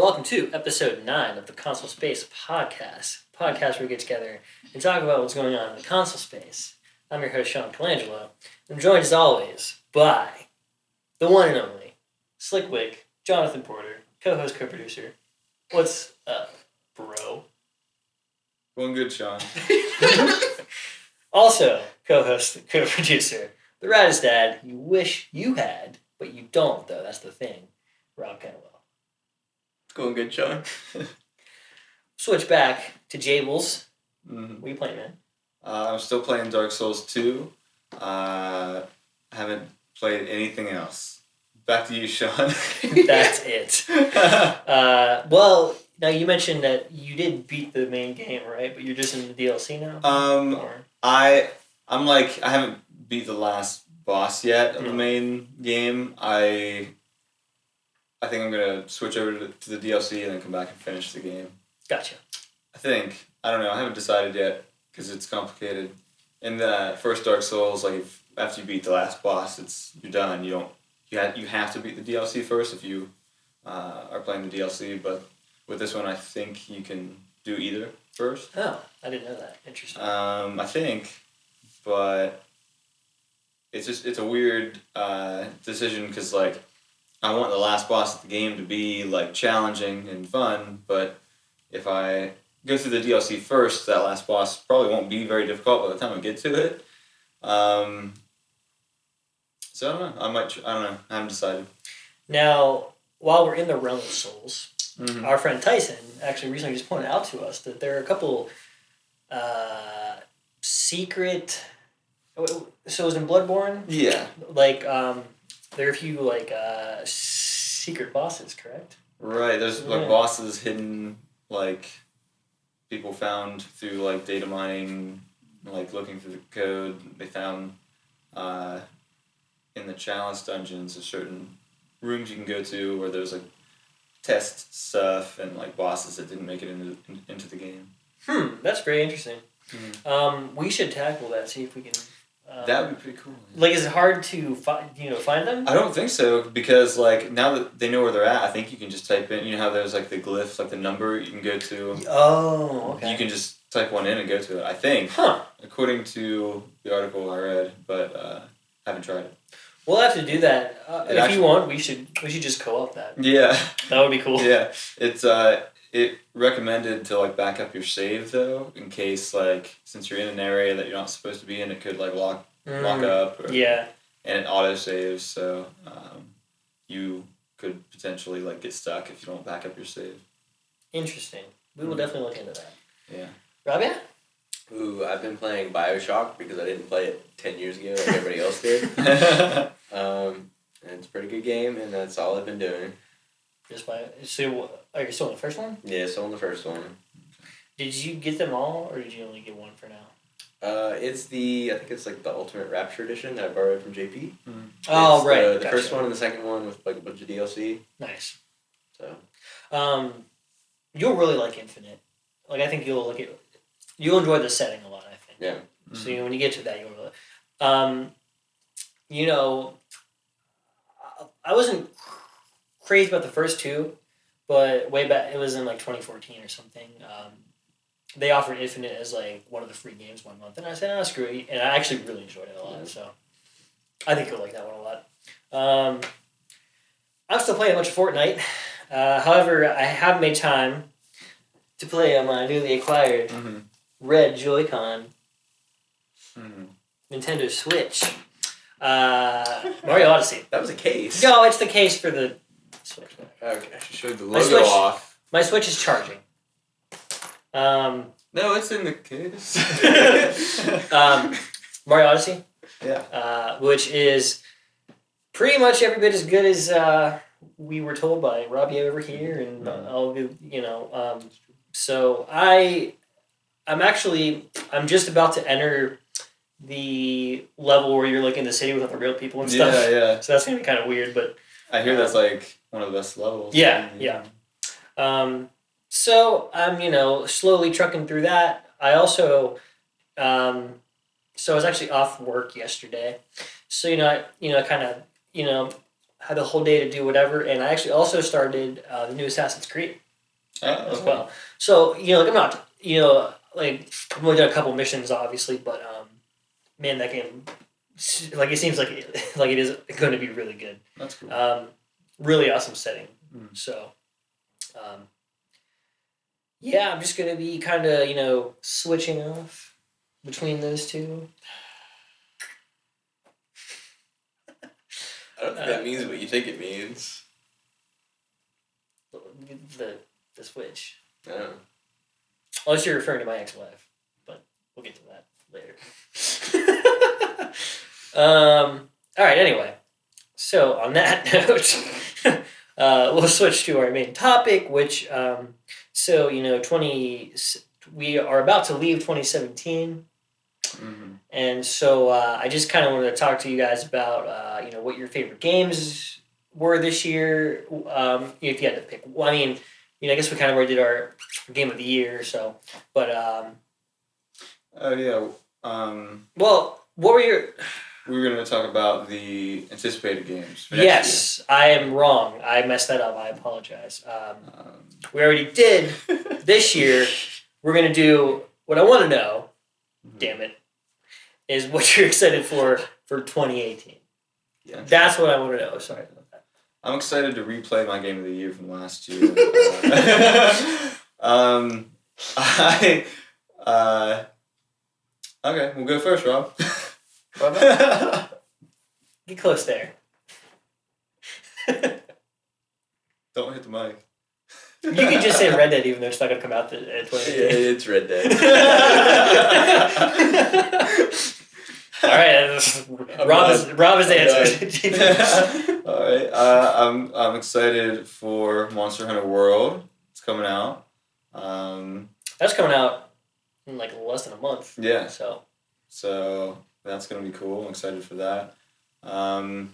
welcome to episode 9 of the Console Space podcast. Podcast where we get together and talk about what's going on in the console space. I'm your host, Sean Colangelo. I'm joined as always by the one and only Slickwick, Jonathan Porter, co-host, co-producer. What's up, bro? Going good, Sean. Also, co-host, co-producer, the raddest dad you wish you had, but you don't, though. That's the thing. Rob Kennewell. Going good, Sean. Switch back to Jables. Mm-hmm. What are you playing, man? I'm still playing Dark Souls 2. Haven't played anything else. Back to you, Sean. That's it. Well, now you mentioned that you did beat the main game, right? But you're just in the DLC now? I haven't beat the last boss yet of the main game. I think I'm going to switch over to the DLC and then come back and finish the game. Gotcha. I don't know. I haven't decided yet because it's complicated. In the first Dark Souls, after you beat the last boss, you're done. You have to beat the DLC first if you are playing the DLC. But with this one, I think you can do either first. Oh, I didn't know that. Interesting. I think, but it's a weird decision because I want the last boss of the game to be challenging and fun, but if I go through the DLC first, that last boss probably won't be very difficult by the time I get to it. So I don't know. I don't know. I haven't decided. Now, while we're in the realm of Souls, Mm-hmm. our friend Tyson actually recently just pointed out to us that there are a couple secret. So it was in Bloodborne? Yeah. There are a few secret bosses, correct? Right. There's bosses hidden, people found through data mining, looking through the code. They found in the challenge dungeons certain rooms you can go to where there's test stuff and bosses that didn't make it into the game. That's very interesting. Mm-hmm. We should tackle that. See if we can. That would be pretty cool. Is it hard to find them? I don't think so because now that they know where they're at, I think you can just type in. You know how there's the glyphs, the number you can go to. Oh, okay. You can just type one in and go to it. I think. Huh. According to the article I read, but haven't tried it. We'll have to do that. If you want, we should just co-op that. Yeah. That would be cool. Yeah, it's it recommended to back up your save though, in case since you're in an area that you're not supposed to be in, it could lock up. Or, yeah. And it auto saves, so you could potentially get stuck if you don't back up your save. Interesting. We will definitely look into that. Yeah. Rabia? Ooh, I've been playing BioShock because I didn't play it 10 years ago like everybody else did. And it's a pretty good game, and that's all I've been doing. So, are you still in the first one? Yeah, still in the first one. Did you get them all, or did you only get one for now? I think it's the Ultimate Rapture Edition that I borrowed from JP. Mm. Oh, right. The first one and the second one with a bunch of DLC. Nice. So. You'll really like Infinite. I think you'll like it. You'll enjoy the setting a lot, I think. Yeah. So when you get to that, you'll really... I wasn't crazy about the first two, but way back, it was in 2014 or something. They offered Infinite as one of the free games one month, and I said, screw it. And I actually really enjoyed it a lot, so I think you'll like that one a lot. I'm still playing a bunch of Fortnite. However, I have made time to play on my newly acquired Red Joy-Con Nintendo Switch. Mario Odyssey. That was a case. No, it's the case for the Switch. Okay. I should show the logo off. My Switch is charging. No, it's in the case. Mario Odyssey. Yeah. Which is pretty much every bit as good as we were told by Robbie over here, and all the So I'm just about to enter the level where you're in the city with other real people and stuff. Yeah. So that's gonna be kind of weird, but I hear that's one of the best levels. Yeah. So I'm slowly trucking through that. I also so I was actually off work yesterday. So I kind of had the whole day to do whatever, and I actually also started the new Assassin's Creed as well. So like I'm not like I've only done a couple missions obviously, but man, that game like it seems like it is going to be really good. That's cool. Really awesome setting. So. Yeah, I'm just gonna be kind of switching off between those two. I don't think that means what you think it means. The switch. Yeah. Unless you're referring to my ex-wife, but we'll get to that later. All right. Anyway, so on that note, we'll switch to our main topic, which we are about to leave 2017. And so I just kind of wanted to talk to you guys about what your favorite games were this year. If you had to pick, well, I mean, I guess we kind of already did our game of the year. So, but well, what were your? We were going to talk about the anticipated games. For Yes, I am wrong. I messed that up. I apologize. We already did this year. We're going to do what I want to know. Damn it. Is what you're excited for 2018. Yeah. That's what I want to know. Sorry about that. I'm excited to replay my game of the year from last year. Okay, we'll go first, Rob. Get close there. Don't hit the mic. You can just say Red Dead even though it's not going to come out at 2018. Yeah, it's Red Dead. All right, Rob is answered. All right, I'm excited for Monster Hunter World. It's coming out. That's coming out in like less than a month. Yeah. So that's gonna be cool. I'm excited for that. I'm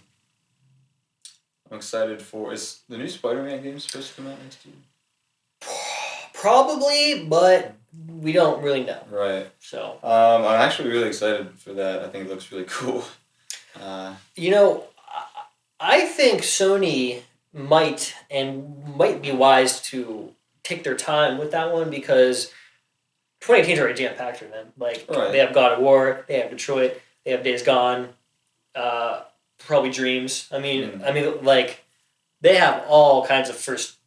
excited for is the new Spider-Man game supposed to come out next year? Probably, but we don't really know. Right. So I'm actually really excited for that. I think it looks really cool. I think Sony might be wise to take their time with that one because 2018 is already jam-packed for them. Like, They have God of War, they have Detroit, they have Days Gone, probably Dreams. I mean, like, they have all kinds of first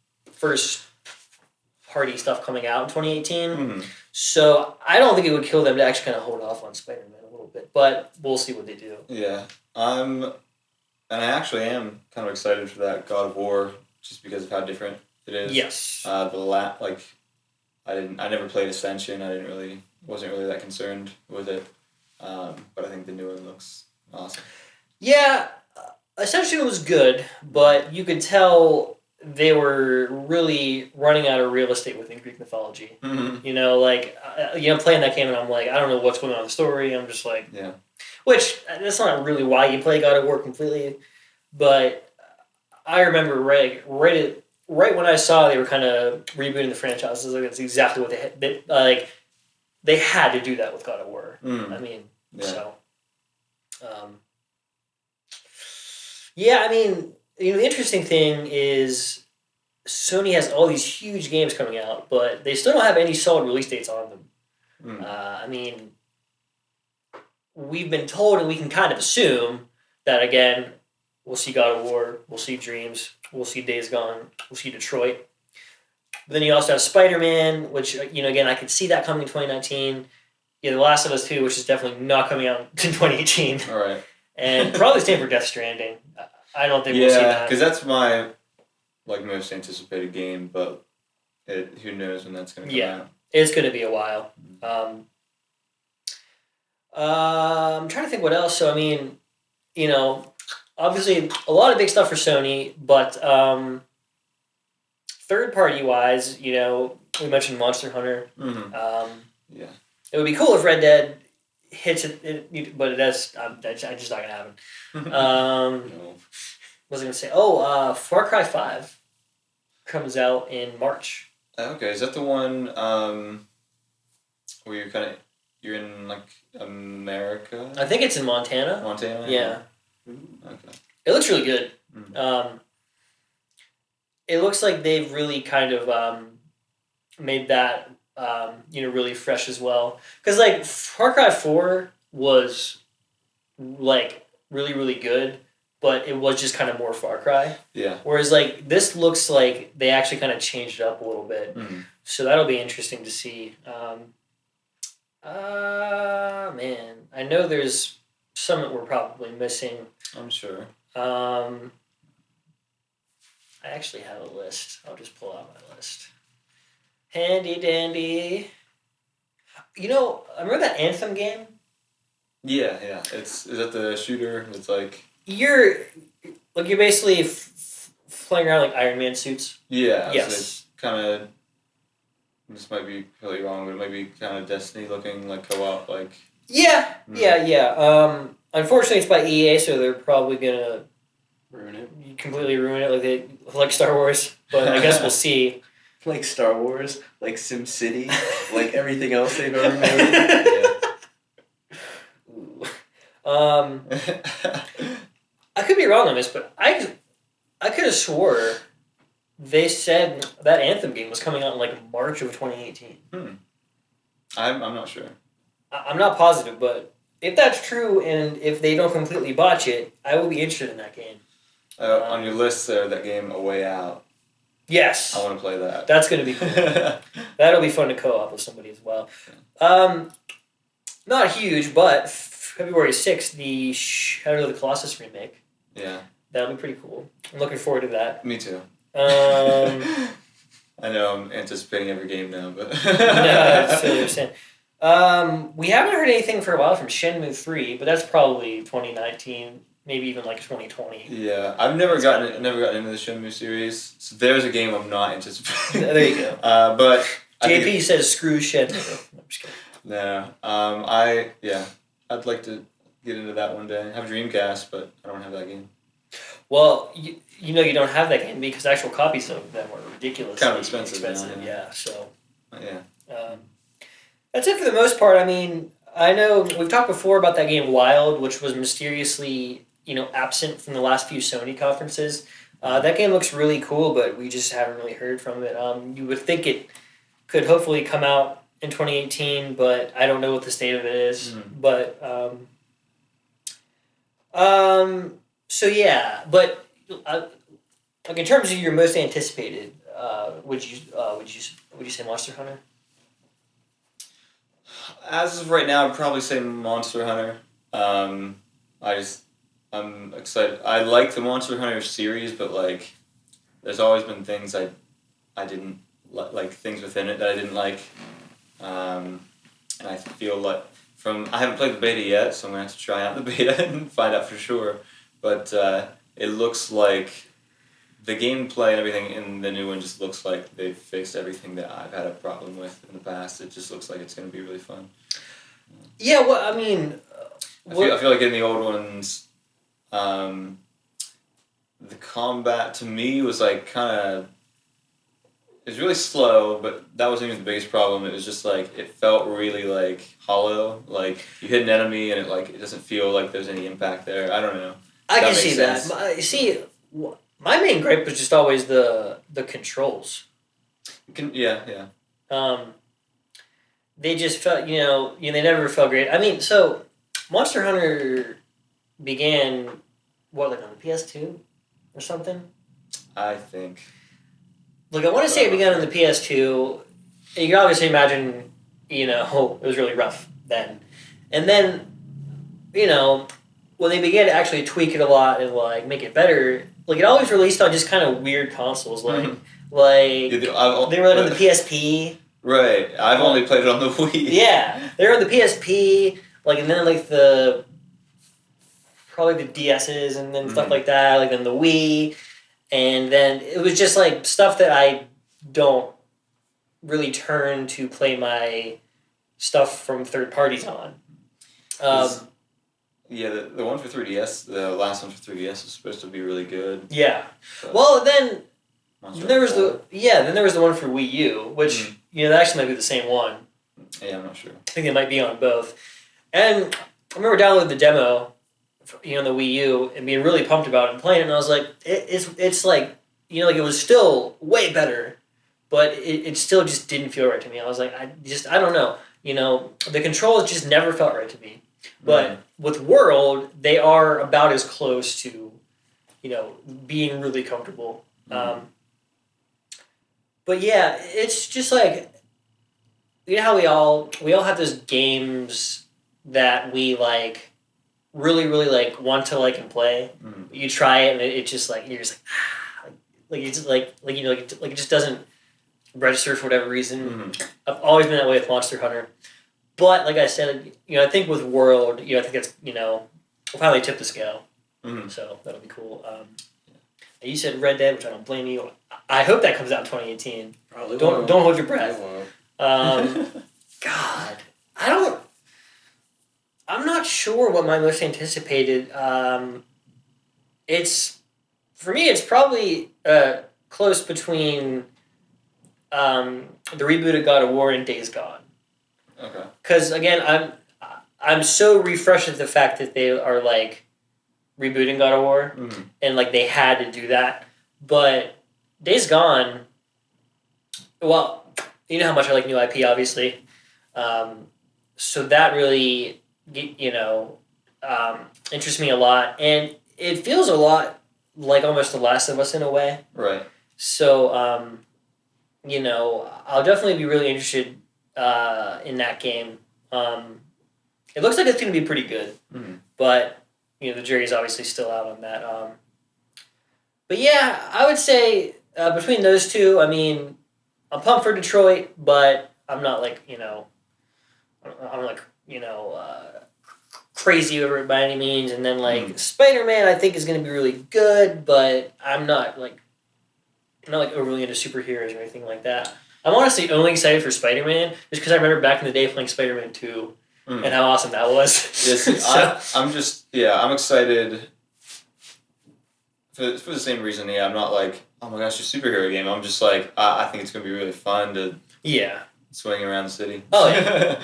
party stuff coming out in 2018. So I don't think it would kill them to actually kind of hold off on Spider-Man a little bit, but we'll see what they do. Yeah, and I actually am kind of excited for that God of War just because of how different it is. Yes. I never played Ascension. Wasn't really that concerned with it, but I think the new one looks awesome. Yeah, Ascension was good, but you could tell they were really running out of real estate within Greek mythology. Mm-hmm. Playing that game and I'm like, I don't know what's going on in the story. I'm just like, yeah. Which that's not really why you play God of War completely, but I remember right when I saw they were kind of rebooting the franchise, I was like, that's exactly what they had to do that with God of War. I mean, so. The interesting thing is Sony has all these huge games coming out, but they still don't have any solid release dates on them. We've been told, and we can kind of assume that, again, we'll see God of War, we'll see Dreams, we'll see Days Gone, we'll see Detroit. But then you also have Spider-Man, which, again, I could see that coming in 2019. The Last of Us 2, which is definitely not coming out in 2018. All right. And probably the same for Death Stranding. I don't think we'll see that. Yeah, because that's my most anticipated game, but who knows when that's going to come out. It's going to be a while. I'm trying to think what else. So, obviously a lot of big stuff for Sony, but third-party wise, we mentioned Monster Hunter. Yeah. It would be cool if Red Dead hits it, but that's just not going to happen. No. What was I going to say? Far Cry 5 comes out in March. Okay, is that the one where you're in like America? I think it's in Montana. Montana? Yeah. Okay. It looks really good. It looks like they've really kind of made that really fresh as well. Because like Far Cry 4 was like really really good, but it was just kind of more Far Cry. Yeah. Whereas like this looks like they actually kind of changed it up a little bit. So that'll be interesting to see. Man, I know there's some that we're probably missing. I'm sure. I actually have a list. I'll just pull out my list. Handy dandy. You know, I remember that Anthem game? Yeah. Is that the shooter? It's like you're basically flying around like Iron Man suits. Yeah. Yes. So it's kind of. This might be really wrong, but it might be kind of Destiny looking, like co-op, like. Yeah. Unfortunately, it's by EA, so they're probably gonna ruin it. Completely ruin it, like Star Wars. But I guess we'll see. Like Star Wars, like SimCity, like everything else they've ever made. I could be wrong on this, but I could have swore they said that Anthem game was coming out in like March of 2018. I'm not sure. I'm not positive, but if that's true and if they don't completely botch it, I will be interested in that game. On your list there, that game A Way Out. Yes. I want to play that. That's going to be cool. That'll be fun to co-op with somebody as well. Not huge, but February 6th, the Shadow of the Colossus remake. Yeah. That'll be pretty cool. I'm looking forward to that. Me too. I know I'm anticipating every game now, but... No, I totally understand. We haven't heard anything for a while from Shenmue 3, but that's probably 2019, maybe even like 2020. Yeah, I've never gotten into the Shenmue series, so there's a game I'm not anticipating. There you go. But JP says screw Shenmue. No, I'm just kidding. No, I'd like to get into that one day. I have Dreamcast, but I don't have that game. Well, you know you don't have that game because actual copies of them are ridiculously kind of expensive. Yeah, so. Yeah. That's it for the most part. I mean, I know we've talked before about that game Wild, which was mysteriously, absent from the last few Sony conferences. That game looks really cool, but we just haven't really heard from it. You would think it could hopefully come out in 2018, but I don't know what the state of it is. But so yeah, but like in terms of your most anticipated, would you say Monster Hunter? As of right now, I'd probably say Monster Hunter. I'm excited. I like the Monster Hunter series, but like, there's always been things I didn't like things within it that I didn't like, and I feel like I haven't played the beta yet, so I'm gonna have to try out the beta and find out for sure. But it looks like the gameplay and everything in the new one just looks like they've fixed everything that I've had a problem with in the past. It just looks like it's going to be really fun. Yeah, well, I mean... I feel like in the old ones, the combat to me was like kind of... It was really slow, but that wasn't even the biggest problem. It was just like, it felt really like hollow. Like, you hit an enemy and it doesn't feel like there's any impact there. I don't know. I can see that. See... My main gripe was just always the controls. Yeah. They just felt, they never felt great. I mean, so Monster Hunter began, on the PS2 or something? I think. Look, I want to say it began on the PS2. You can obviously imagine, it was really rough then. And then, when they began to actually tweak it a lot and, make it better... Like, it always released on just kind of weird consoles, they were on the PSP. Right. I've only played it on the Wii. Yeah. They were on the PSP, and then, probably the DS's and then stuff like that, then the Wii. And then it was just, stuff that I don't really turn to play my stuff from third parties on. Yeah, the one for 3DS, the last one for 3DS is supposed to be really good. Yeah. Well, then there was the one for Wii U, which that actually might be the same one. Yeah, I'm not sure. I think they might be on both. And I remember downloading the demo the Wii U and being really pumped about it and playing it, and I was like, it's like, like it was still way better, but it still just didn't feel right to me. I was like, I don't know. The controls just never felt right to me. But with World, they are about as close to, being really comfortable. But yeah, it's just like, how we all have those games that we like really really like want to like and play. You try it and it just like you're just like it's just like it just doesn't register for whatever reason. I've always been that way with Monster Hunter, but like I said, I think with World, I think it's we'll finally tip the scale, so that'll be cool. You said Red Dead, which I don't blame you. I hope that comes out in 2018. Probably don't hold your breath. Won't. God, I'm not sure what my most anticipated. It's for me. It's probably close between the reboot of God of War and Days Gone. Okay. Because again, I'm so refreshed at the fact that they are like rebooting God of War, and like they had to do that. But Days Gone, well, you know how much I like new IP, obviously. So that really, interests me a lot, and it feels a lot like almost The Last of Us in a way. Right. So, I'll definitely be really interested in that game. It looks like it's going to be pretty good, but the jury's obviously still out on that. But yeah, I would say between those two, I mean, I'm pumped for Detroit, but I'm not like I'm like crazy over it by any means. And then like Spider-Man, I think is going to be really good, but I'm not like overly into superheroes or anything like that. I'm honestly only excited for Spider-Man just because I remember back in the day playing Spider-Man 2 and how awesome that was. Yes, I'm excited for the same reason. Yeah, I'm not like, oh my gosh, a superhero game. I'm just like, I think it's going to be really fun to swing around the city. Oh, yeah.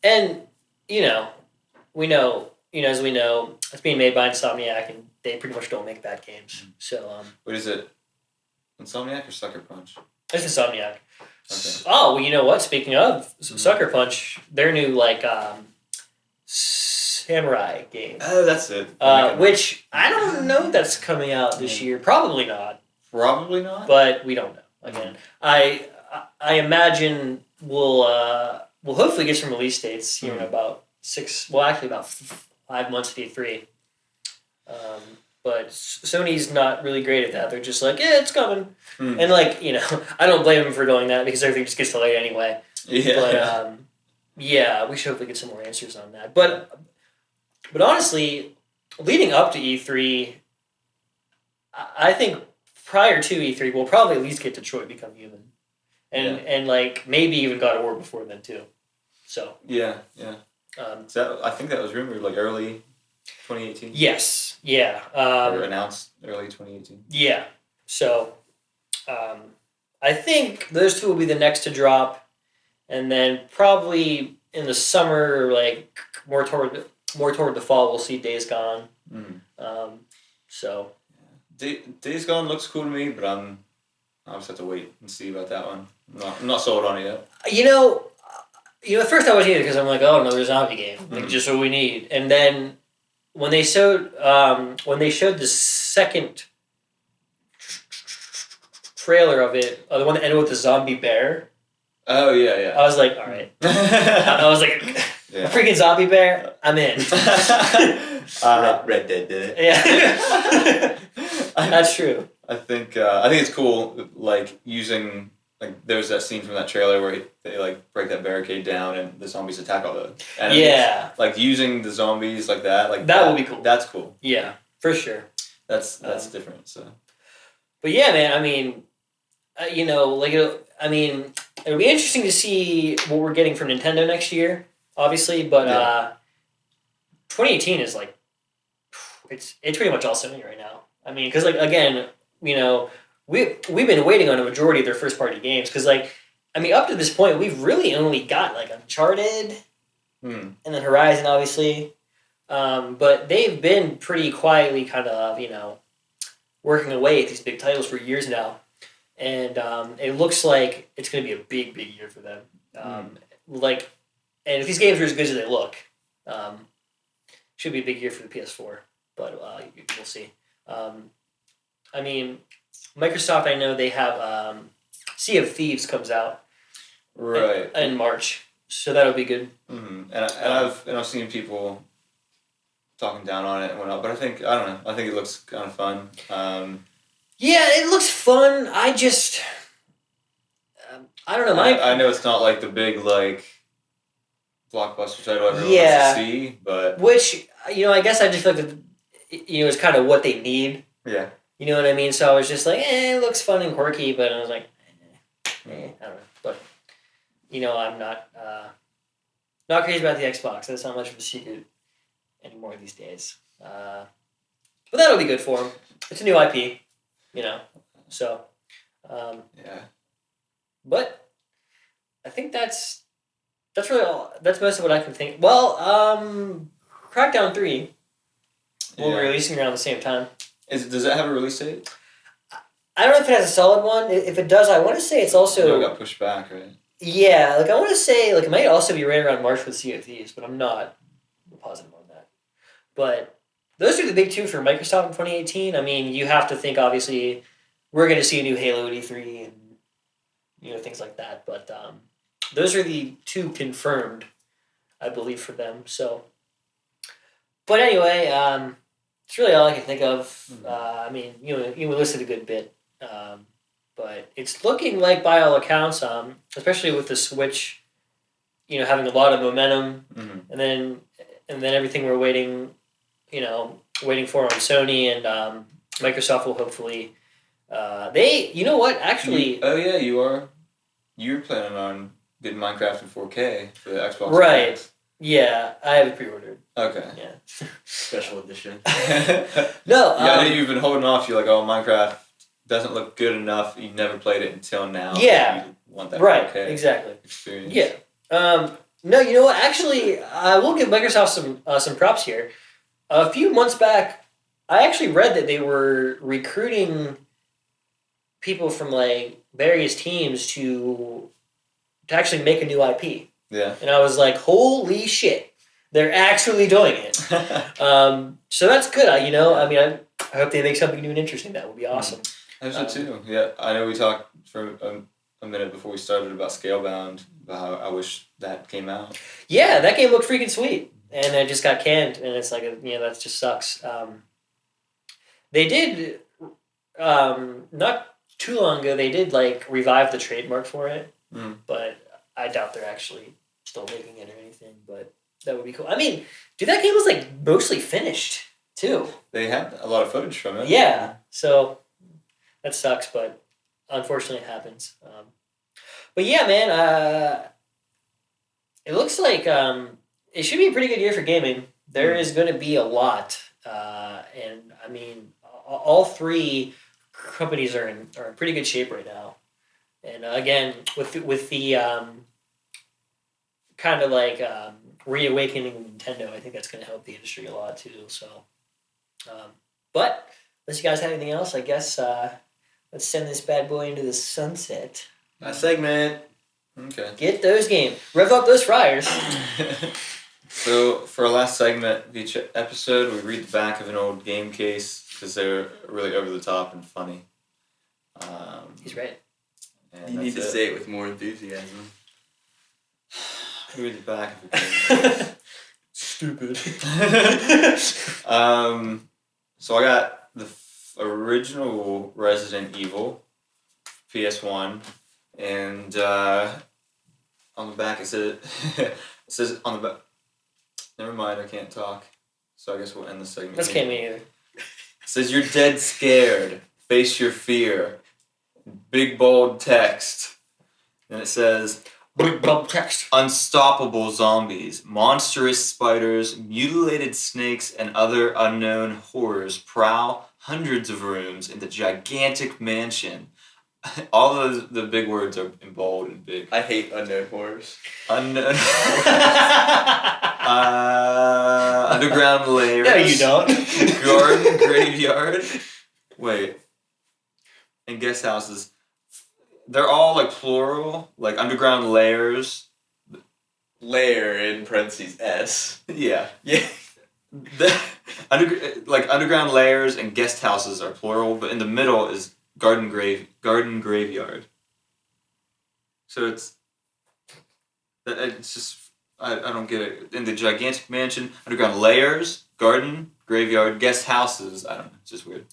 And, we know, as we know, it's being made by Insomniac, and they pretty much don't make bad games. So, what is it? Insomniac or Sucker Punch? It's Insomniac. Okay. Oh, well, you know what? Speaking of Sucker Punch, their new like samurai game. Oh, that's it. Which I don't know if that's coming out this year. Probably not. Probably not. But we don't know. Again, I imagine we'll hopefully get some release dates here in about 5 months to E3. But Sony's not really great at that. They're just like, yeah, it's coming. And like, I don't blame them for doing that because everything just gets delayed anyway. Yeah. But we should hopefully get some more answers on that. But honestly, leading up to E3, I think prior to E3, we'll probably at least get Detroit Become Human. And like maybe even God of War before then too. So. Yeah. I think that was rumored like early 2018. Yes. Yeah. Or announced early 2018. Yeah. So, I think those two will be the next to drop, and then probably in the summer, like more toward the fall, we'll see Days Gone. So. Days Gone looks cool to me, but I'll just have to wait and see about that one. I'm not sold on it yet. At first I wasn't either because I'm like, oh, another zombie game, like just what we need. And then when they showed the second trailer of it, the one that ended with the zombie bear. Oh yeah. I was like, all right. I was like, a freaking zombie bear. I'm in. Red Dead did it. Yeah, that's true. I think it's cool, like using. Like there's that scene from that trailer where they like break that barricade down and the zombies attack all the enemies. Yeah. Like using the zombies like that, like that would be cool. That's cool. Yeah, for sure. That's different. So. But yeah, man. I mean, it'll be interesting to see what we're getting from Nintendo next year, obviously. But 2018 is like, it's pretty much all Sony right now. I mean, because like again, We've been waiting on a majority of their first party games because up to this point we've really only got like Uncharted and then Horizon obviously, But they've been pretty quietly kind of, working away at these big titles for years now. And it looks like it's going to be a big, big year for them. And if these games are as good as they look, should be a big year for the PS4. But we'll see. I mean, Microsoft, I know they have Sea of Thieves comes out right in March, so that'll be good. Mm-hmm. And I've seen people talking down on it and whatnot, but I don't know. I think it looks kind of fun. Yeah, it looks fun. I just, I don't know. I know it's not like the big blockbuster title everyone wants to see, but which I guess I just feel like it's kind of what they need. Yeah. You know what I mean? So I was just like, it looks fun and quirky, but I was like, I don't know. But I'm not crazy about the Xbox. That's not much of a secret anymore these days. But that'll be good for them. It's a new IP, So, yeah. But I think that's really all. That's most of what I can think. Well, Crackdown 3 will be releasing around the same time. Does it have a release date? I don't know if it has a solid one. If it does, I want to say it's also... it got pushed back, right? Yeah, I want to say it might also be right around March with Sea of Thieves, but I'm not positive on that. But those are the big two for Microsoft in 2018. I mean, you have to think, obviously, we're going to see a new Halo at E3 and, things like that. But those are the two confirmed, I believe, for them. So, but anyway, it's really all I can think of. I mean, you listed a good bit. But it's looking like, by all accounts, especially with the Switch, having a lot of momentum, and then everything we're waiting for on Sony and Microsoft will hopefully. Actually. You're planning on getting Minecraft in 4K for the Xbox. Right. Yeah, I have it pre-ordered. Okay. Yeah. Special edition. No. I know you've been holding off. You're like, oh, Minecraft doesn't look good enough. You never played it until now. Yeah. You want that 4K exactly. experience. Yeah. No, you know what? Actually, I will give Microsoft some props here. A few months back, I actually read that they were recruiting people from various teams to actually make a new IP. Yeah. And I was like, holy shit, they're actually doing it. So that's good. I hope they make something new and interesting. That would be awesome. I hope so too. Yeah, I know we talked for a minute before we started about Scalebound, about how I wish that came out. Yeah, that game looked freaking sweet, and it just got canned, and it's like, that just sucks. They did, not too long ago, they did revive the trademark for it, but I doubt they're actually still making it or anything, but that would be cool. I mean, dude, that game was mostly finished too. They had a lot of footage from it. Yeah, so that sucks, but unfortunately it happens. But yeah, man, it looks like it should be a pretty good year for gaming. There is going to be a lot, and I mean, all three companies are in pretty good shape right now. And again, with the kind of reawakening of Nintendo, I think that's going to help the industry a lot too. So, but unless you guys have anything else, I guess let's send this bad boy into the sunset. Last segment. Okay. Get those games. Rev up those fryers. So for our last segment of each episode, we read the back of an old game case because they're really over the top and funny. He's right. You need to say it with more enthusiasm. Read the back of a game case. Stupid. So I got the original Resident Evil PS1, and on the back it says on the back. Never mind, I can't talk. So I guess we'll end the segment. That's can't mean either. It says you're dead scared. Face your fear. Big bold text. And it says Big bold text. Unstoppable zombies, monstrous spiders, mutilated snakes, and other unknown horrors prowl hundreds of rooms in the gigantic mansion. All the big words are in bold and big. I hate unknown horrors. Unknown. Underground layers. No, you don't. Garden graveyard. Wait. And guest houses. They're all like plural, like underground layers. Layer in parentheses S. Yeah. Yeah. Underground layers and guest houses are plural, but in the middle is garden graveyard. So it's just I don't get it. In the gigantic mansion, underground layers, garden, graveyard, guest houses. I don't know. It's just weird.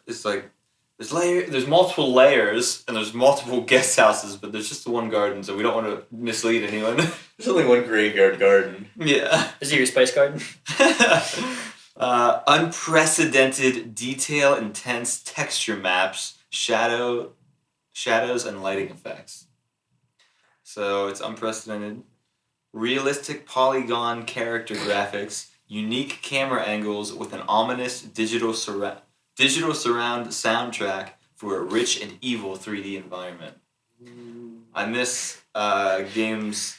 It's like there's multiple layers and there's multiple guest houses, but there's just the one garden, so we don't want to mislead anyone. There's only one graveyard garden. Yeah. Is it your spice garden? Unprecedented, detail-intense texture maps, shadows, and lighting effects. So it's unprecedented. Realistic polygon character graphics, unique camera angles with an ominous digital surround soundtrack for a rich and evil 3D environment. I miss games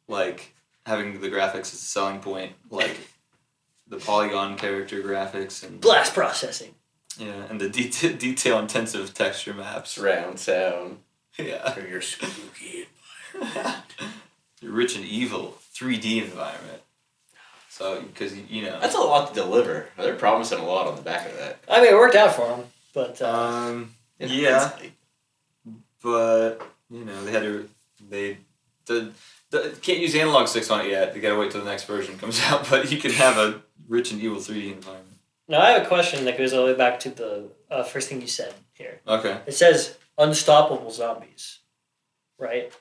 like having the graphics as a selling point, like the polygon character graphics and Blast processing. Yeah, and the detail intensive texture maps. Surround sound. Yeah. For your spooky. Rich and evil 3D environment. So, because that's a lot to deliver. They're promising a lot on the back of that. I mean, it worked out for them, but yeah. But they had to can't use analog sticks on it yet. They gotta wait till the next version comes out. But you can have a rich and evil 3D environment. Now I have a question that goes all the way back to the first thing you said here. Okay. It says unstoppable zombies, right?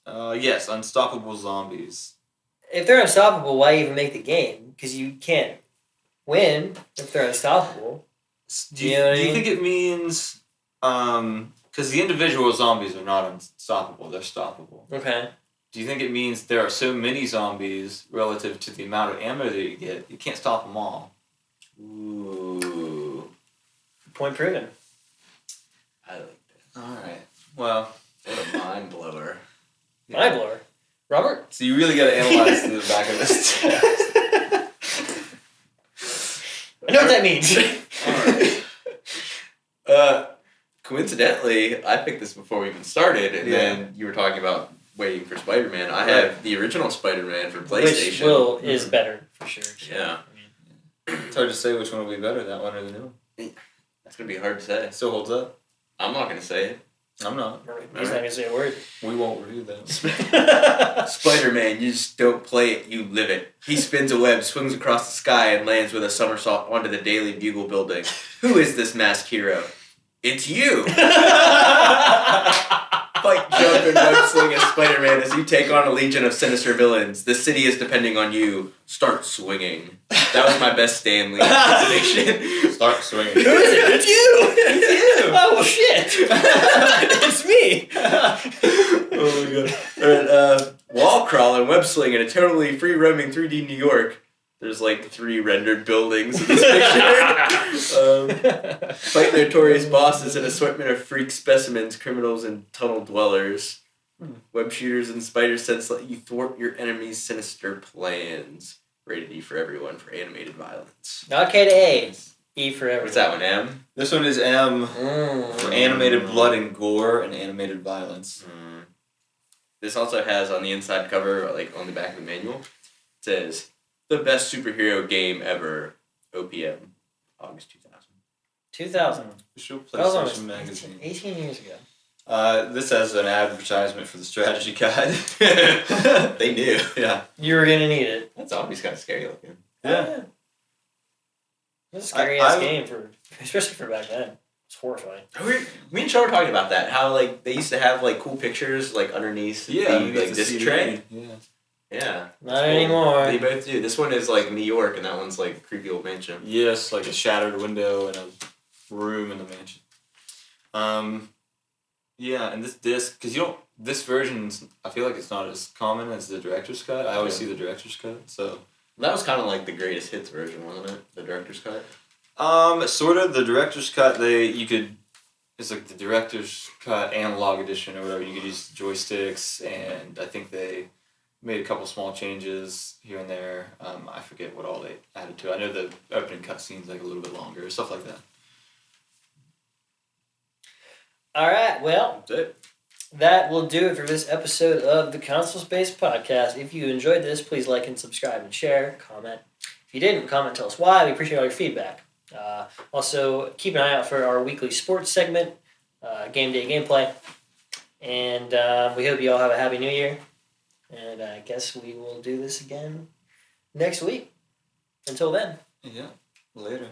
Yes, unstoppable zombies. If they're unstoppable, why even make the game? Because you can't win if they're unstoppable. Do you think it means because the individual zombies are not unstoppable, they're stoppable. Okay. Do you think it means there are so many zombies relative to the amount of ammo that you get, you can't stop them all? Ooh. Point proven. I like that. Alright. Well. What a mind blower. Yeah. Mind blower. Robert? So you really gotta analyze the back of this text. I know what that means. Alright. Coincidentally, I picked this before we even started, and then you were talking about waiting for Spider-Man. I have the original Spider-Man for PlayStation. Which is better, for sure. Yeah. It's hard to say which one will be better, that one or the new one. That's going to be hard to say. It still holds up. I'm not going to say it. I'm not. He's not going to say a word. We won't review that. Spider-Man, you just don't play it, you live it. He spins a web, swings across the sky, and lands with a somersault onto the Daily Bugle building. Who is this masked hero? It's you! Fight, jump, and web sling as Spider-Man as you take on a legion of sinister villains. The city is depending on you. Start swinging. That was my best Stan Lee impersonation. Start swinging. Who is it? It's you! It's you! Oh, well, shit! It's me! Oh my god. And, wall crawl and web sling in a totally free roaming 3D New York. There's like 3 rendered buildings in this picture. Fight notorious bosses, an assortment of freak specimens, criminals, and tunnel dwellers. Web shooters and spider sense let you thwart your enemy's sinister plans. Rated E for everyone for animated violence. Not K to A. E for everyone. What's that one, M? This one is M for animated blood and gore and animated violence. This also has on the inside cover, like on the back of the manual, it says, the best superhero game ever, OPM, August 2000. 2000. Official That was PlayStation almost magazine. 18 years ago. This has an advertisement for the strategy guide. They knew. Yeah. You were going to need it. That zombie's kind of scary looking. Yeah. It's a scary-ass game, especially for back then. It's horrifying. Me and Sean were talking about that, how like they used to have like cool pictures like underneath the like disc tray. Yeah. Yeah. Not anymore. They both do. This one is like New York, and that one's like a creepy old mansion. Yes, like a shattered window and a room in the mansion. Yeah, and this disc, because this version, I feel like it's not as common as the director's cut. I always see the director's cut, so. That was kind of like the greatest hits version, wasn't it? The director's cut. Sort of. The director's cut, it's like the director's cut analog edition or whatever. You could use joysticks, and I think they made a couple small changes here and there. I forget what all they added to it. I know the opening cutscene's like a little bit longer, stuff like that. All right, well, That's it. that will do it for this episode of the Console Space Podcast. If you enjoyed this, please like and subscribe and share, comment. If you didn't, comment, tell us why. We appreciate all your feedback. Also, keep an eye out for our weekly sports segment, Game Day Gameplay. And we hope you all have a happy new year. And I guess we will do this again next week. Until then. Yeah. Later.